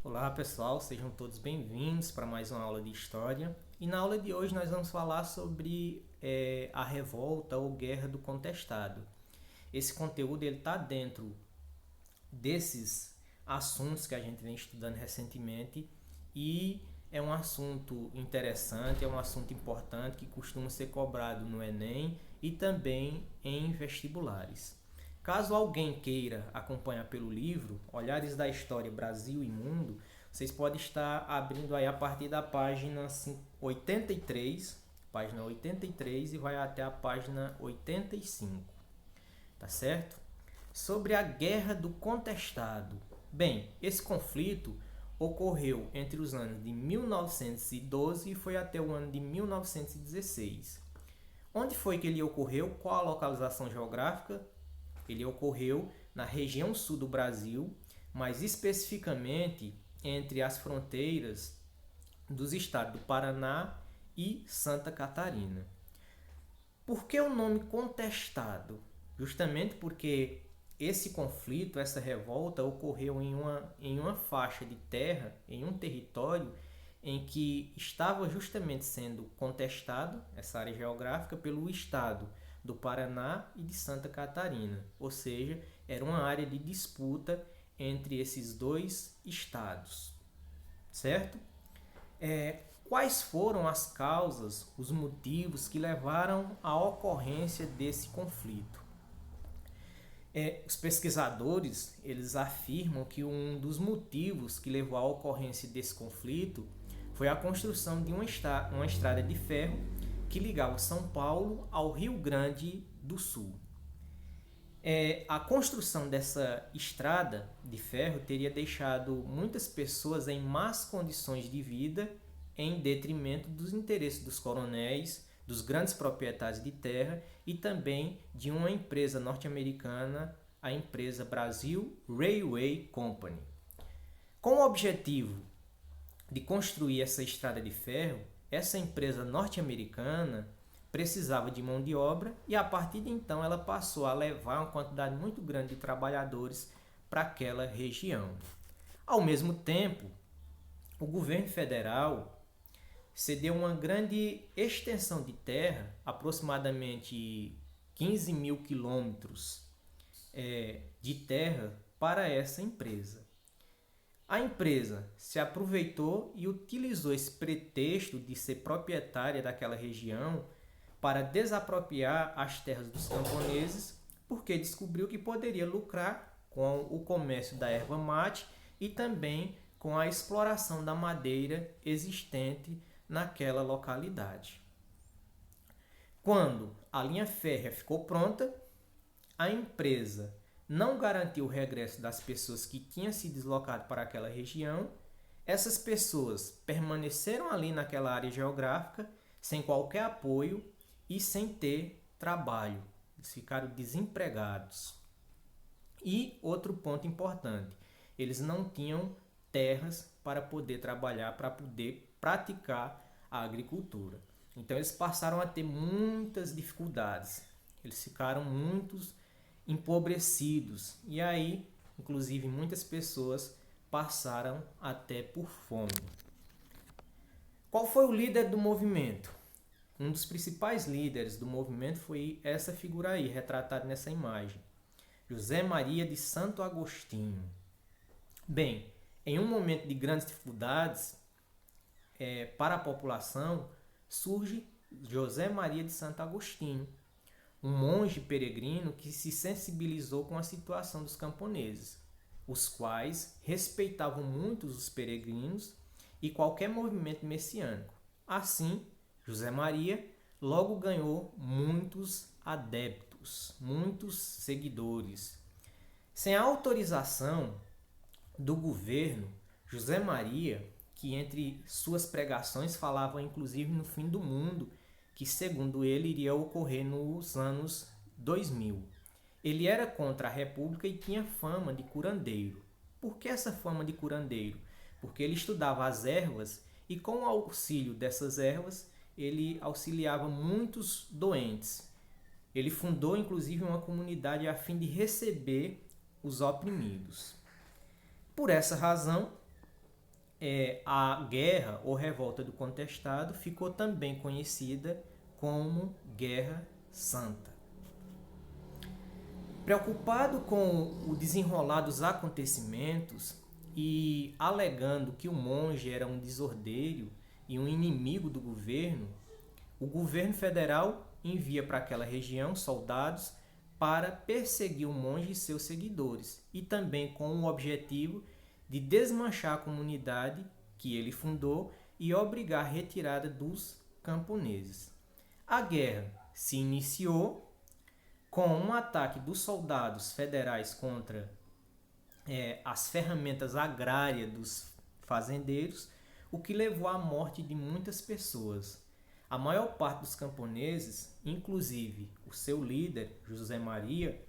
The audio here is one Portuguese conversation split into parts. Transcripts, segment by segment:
Olá pessoal, sejam todos bem-vindos para mais uma aula de História. E na aula de hoje nós vamos falar sobre a revolta ou guerra do contestado. Esse conteúdo está dentro desses assuntos que a gente vem estudando recentemente e é um assunto interessante, é um assunto importante que costuma ser cobrado no Enem e também em vestibulares. Caso alguém queira acompanhar pelo livro Olhares da História Brasil e Mundo, vocês podem estar abrindo aí a partir da página 83, página 83 e vai até a página 85, tá certo? Sobre a Guerra do Contestado. Bem, esse conflito ocorreu entre os anos de 1912 e foi até o ano de 1916. Onde foi que ele ocorreu? Qual a localização geográfica? Ele ocorreu na região sul do Brasil, mais especificamente entre as fronteiras dos estados do Paraná e Santa Catarina. Por que o nome contestado? Justamente porque esse conflito, essa revolta ocorreu em uma faixa de terra, em um território em que estava justamente sendo contestado, essa área geográfica, pelo estado do Paraná e de Santa Catarina. Ou seja, era uma área de disputa entre esses dois estados. Certo? Quais foram as causas, os motivos que levaram à ocorrência desse conflito? Os pesquisadores eles afirmam que um dos motivos que levou à ocorrência desse conflito foi a construção de uma estrada de ferro que ligava São Paulo ao Rio Grande do Sul. A construção dessa estrada de ferro teria deixado muitas pessoas em más condições de vida, em detrimento dos interesses dos coronéis, dos grandes proprietários de terra e também de uma empresa norte-americana, a empresa Brazil Railway Company. Com o objetivo de construir essa estrada de ferro, essa empresa norte-americana precisava de mão de obra e a partir de então ela passou a levar uma quantidade muito grande de trabalhadores para aquela região. Ao mesmo tempo, o governo federal cedeu uma grande extensão de terra, aproximadamente 15 mil quilômetros de terra, para essa empresa. A empresa se aproveitou e utilizou esse pretexto de ser proprietária daquela região para desapropriar as terras dos camponeses, porque descobriu que poderia lucrar com o comércio da erva mate e também com a exploração da madeira existente naquela localidade. Quando a linha férrea ficou pronta, a empresa não garantiu o regresso das pessoas que tinham se deslocado para aquela região. Essas pessoas permaneceram ali naquela área geográfica sem qualquer apoio e sem ter trabalho. Eles ficaram desempregados. E outro ponto importante, eles não tinham terras para poder trabalhar, para poder praticar a agricultura. Então eles passaram a ter muitas dificuldades. Eles ficaram muitos empobrecidos e aí, inclusive, muitas pessoas passaram até por fome. Qual foi o líder do movimento? Um dos principais líderes do movimento foi essa figura aí, retratada nessa imagem. José Maria de Santo Agostinho. Bem, em um momento de grandes dificuldades para a população, surge José Maria de Santo Agostinho, um monge peregrino que se sensibilizou com a situação dos camponeses, os quais respeitavam muito os peregrinos e qualquer movimento messiânico. Assim, José Maria logo ganhou muitos adeptos, muitos seguidores. Sem a autorização do governo, José Maria, que entre suas pregações falava inclusive no fim do mundo, que segundo ele iria ocorrer nos anos 2000. Ele era contra a República e tinha fama de curandeiro. Por que essa fama de curandeiro? Porque ele estudava as ervas e com o auxílio dessas ervas ele auxiliava muitos doentes. Ele fundou inclusive uma comunidade a fim de receber os oprimidos. Por essa razão, a guerra ou revolta do contestado ficou também conhecida como Guerra Santa. Preocupado com o desenrolar dos acontecimentos e alegando que o monge era um desordeiro e um inimigo do governo, o governo federal envia para aquela região soldados para perseguir o monge e seus seguidores, e também com o objetivo de desmanchar a comunidade que ele fundou e obrigar a retirada dos camponeses. A guerra se iniciou com um ataque dos soldados federais contra as ferramentas agrárias dos fazendeiros, o que levou à morte de muitas pessoas. A maior parte dos camponeses, inclusive o seu líder, José Maria,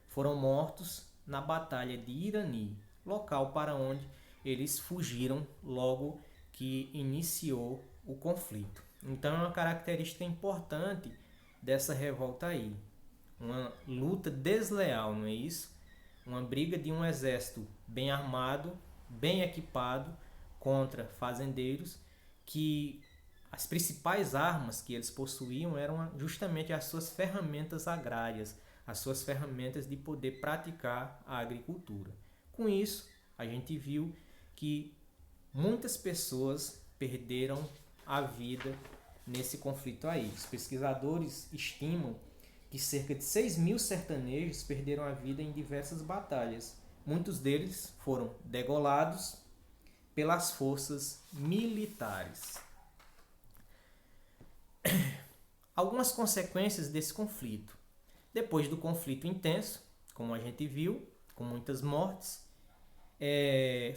foram mortos na Batalha de Irani, local para onde eles fugiram logo que iniciou o conflito. Então é uma característica importante dessa revolta aí. Uma luta desleal, não é isso? Uma briga de um exército bem armado, bem equipado, contra fazendeiros, que as principais armas que eles possuíam eram justamente as suas ferramentas agrárias, as suas ferramentas de poder praticar a agricultura. Com isso, a gente viu que muitas pessoas perderam a vida nesse conflito aí. Os pesquisadores estimam que cerca de 6.000 sertanejos perderam a vida em diversas batalhas. Muitos deles foram degolados pelas forças militares. Algumas consequências desse conflito. Depois do conflito intenso, como a gente viu, com muitas mortes,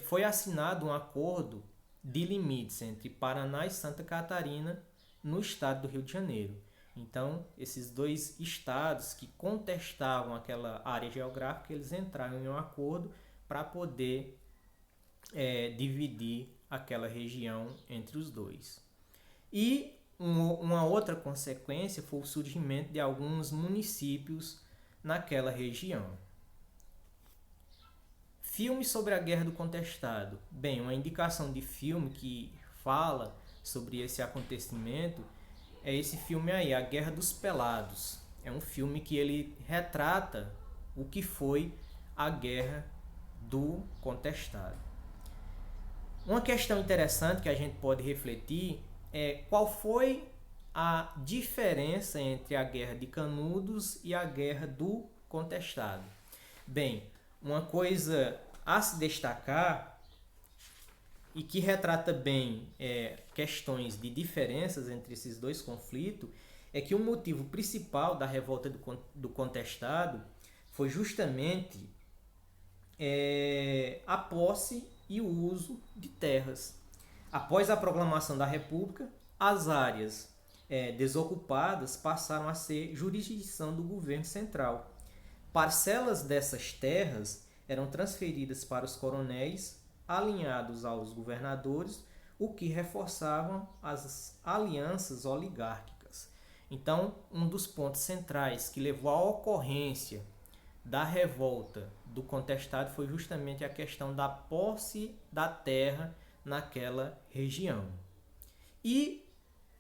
foi assinado um acordo de limites entre Paraná e Santa Catarina no estado do Rio de Janeiro. Então, esses dois estados que contestavam aquela área geográfica, eles entraram em um acordo para poder dividir aquela região entre os dois. E uma outra consequência foi o surgimento de alguns municípios naquela região. Filme sobre a Guerra do Contestado. Bem, uma indicação de filme que fala sobre esse acontecimento é esse filme aí, A Guerra dos Pelados. É um filme que ele retrata o que foi a Guerra do Contestado. Uma questão interessante que a gente pode refletir é qual foi a diferença entre a Guerra de Canudos e a Guerra do Contestado. Bem, uma coisa a se destacar e que retrata bem questões de diferenças entre esses dois conflitos é que o motivo principal da revolta do contestado foi justamente a posse e o uso de terras. Após a proclamação da República, as áreas desocupadas passaram a ser jurisdição do governo central. Parcelas dessas terras eram transferidas para os coronéis alinhados aos governadores, o que reforçavam as alianças oligárquicas. Então, um dos pontos centrais que levou à ocorrência da revolta do contestado foi justamente a questão da posse da terra naquela região. E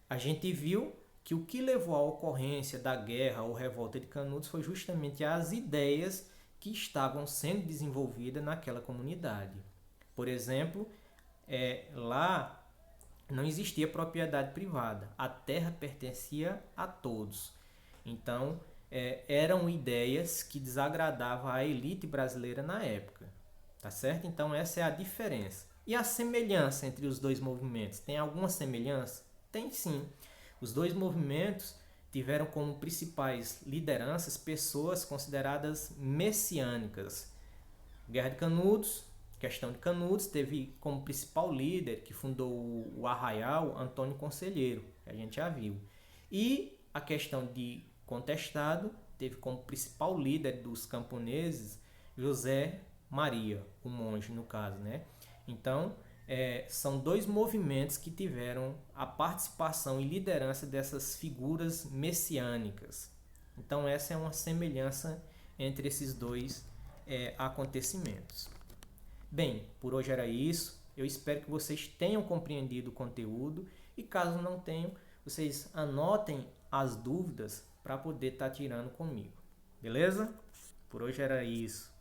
a gente viu que o que levou à ocorrência da guerra ou revolta de Canudos foi justamente as ideias que estavam sendo desenvolvidas naquela comunidade. Por exemplo, lá não existia propriedade privada, a terra pertencia a todos. Então, eram ideias que desagradavam à elite brasileira na época, tá certo? Então, essa é a diferença. E a semelhança entre os dois movimentos? Tem alguma semelhança? Tem sim. Os dois movimentos tiveram como principais lideranças pessoas consideradas messiânicas. Guerra de Canudos, questão de Canudos, teve como principal líder que fundou o Arraial, Antônio Conselheiro, que a gente já viu. E a questão de Contestado teve como principal líder dos camponeses José Maria, o monge no caso, né? Então, são dois movimentos que tiveram a participação e liderança dessas figuras messiânicas. Então, essa é uma semelhança entre esses dois acontecimentos. Bem, por hoje era isso. Eu espero que vocês tenham compreendido o conteúdo e caso não tenham, vocês anotem as dúvidas para poder estar tirando comigo. Beleza? Por hoje era isso.